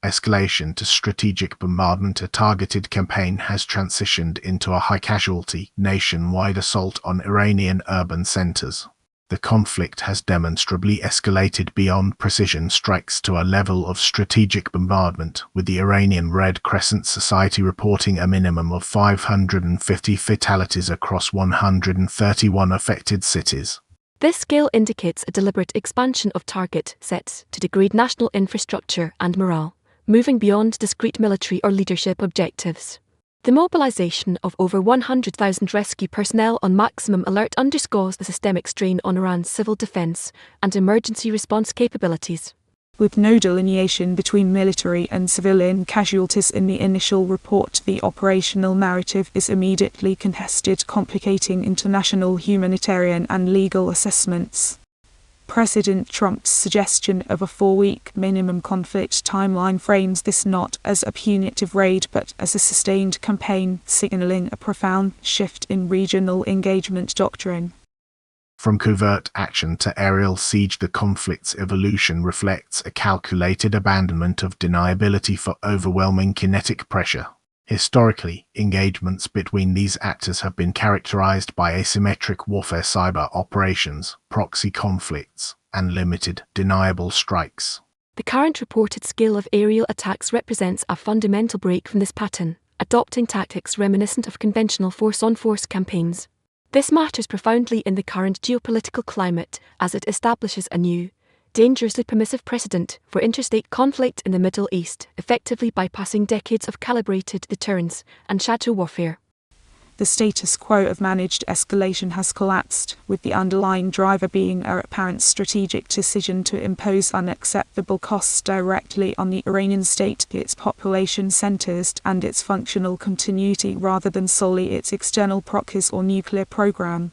escalation to strategic bombardment, a targeted campaign has transitioned into a high-casualty, nationwide assault on Iranian urban centers. The conflict has demonstrably escalated beyond precision strikes to a level of strategic bombardment, with the Iranian Red Crescent Society reporting a minimum of 550 fatalities across 131 affected cities. This scale indicates a deliberate expansion of target sets to degrade national infrastructure and morale, moving beyond discrete military or leadership objectives. The mobilization of over 100,000 rescue personnel on maximum alert underscores the systemic strain on Iran's civil defense and emergency response capabilities. With no delineation between military and civilian casualties in the initial report, the operational narrative is immediately contested, complicating international humanitarian and legal assessments. President Trump's suggestion of a 4-week minimum conflict timeline frames this not as a punitive raid but as a sustained campaign, signaling a profound shift in regional engagement doctrine. From covert action to aerial siege, the conflict's evolution reflects a calculated abandonment of deniability for overwhelming kinetic pressure. Historically, engagements between these actors have been characterized by asymmetric warfare, cyber operations, proxy conflicts, and limited, deniable strikes. The current reported scale of aerial attacks represents a fundamental break from this pattern, adopting tactics reminiscent of conventional force-on-force campaigns. This matters profoundly in the current geopolitical climate, as it establishes a new, dangerously permissive precedent for interstate conflict in the Middle East, effectively bypassing decades of calibrated deterrence and shadow warfare. The status quo of managed escalation has collapsed, with the underlying driver being an apparent strategic decision to impose unacceptable costs directly on the Iranian state, its population centers, and its functional continuity rather than solely its external proxies or nuclear program.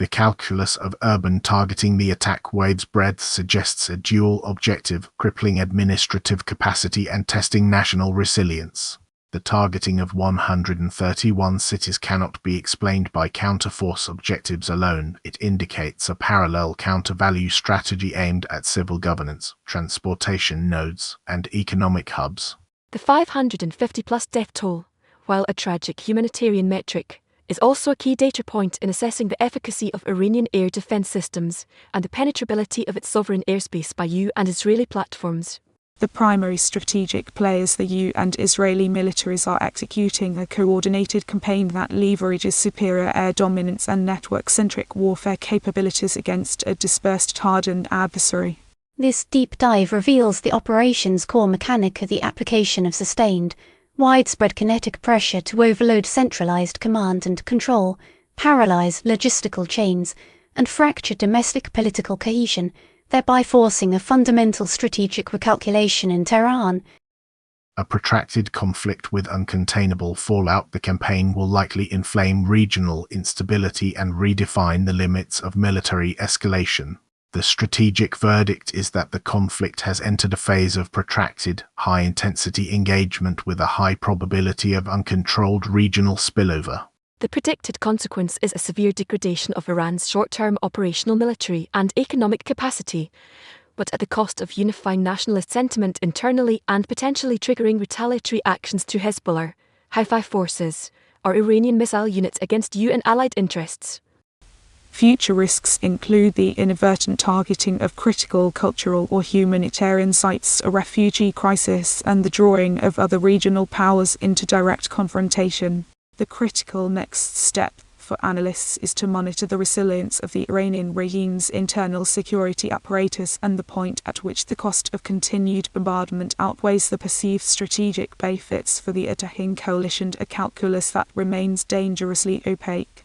The calculus of urban targeting the attack wave's breadth suggests a dual objective, crippling administrative capacity and testing national resilience. The targeting of 131 cities cannot be explained by counterforce objectives alone. It indicates a parallel counter-value strategy aimed at civil governance, transportation nodes, and economic hubs. The 550-plus death toll, while a tragic humanitarian metric, is also a key data point in assessing the efficacy of Iranian air defense systems and the penetrability of its sovereign airspace by U and Israeli platforms. The primary strategic players, the U and Israeli militaries, are executing a coordinated campaign that leverages superior air dominance and network-centric warfare capabilities against a dispersed, hardened adversary. This deep dive reveals the operation's core mechanic of the application of sustained, widespread kinetic pressure to overload centralized command and control, paralyze logistical chains, and fracture domestic political cohesion, thereby forcing a fundamental strategic recalculation in Tehran. A protracted conflict with uncontainable fallout, the campaign will likely inflame regional instability and redefine the limits of military escalation. The strategic verdict is that the conflict has entered a phase of protracted, high-intensity engagement with a high probability of uncontrolled regional spillover. The predicted consequence is a severe degradation of Iran's short-term operational military and economic capacity, but at the cost of unifying nationalist sentiment internally and potentially triggering retaliatory actions to Hezbollah, Houthi forces, or Iranian missile units against U and allied interests. Future risks include the inadvertent targeting of critical cultural or humanitarian sites, a refugee crisis, and the drawing of other regional powers into direct confrontation. The critical next step for analysts is to monitor the resilience of the Iranian regime's internal security apparatus and the point at which the cost of continued bombardment outweighs the perceived strategic benefits for the attacking coalition, a calculus that remains dangerously opaque.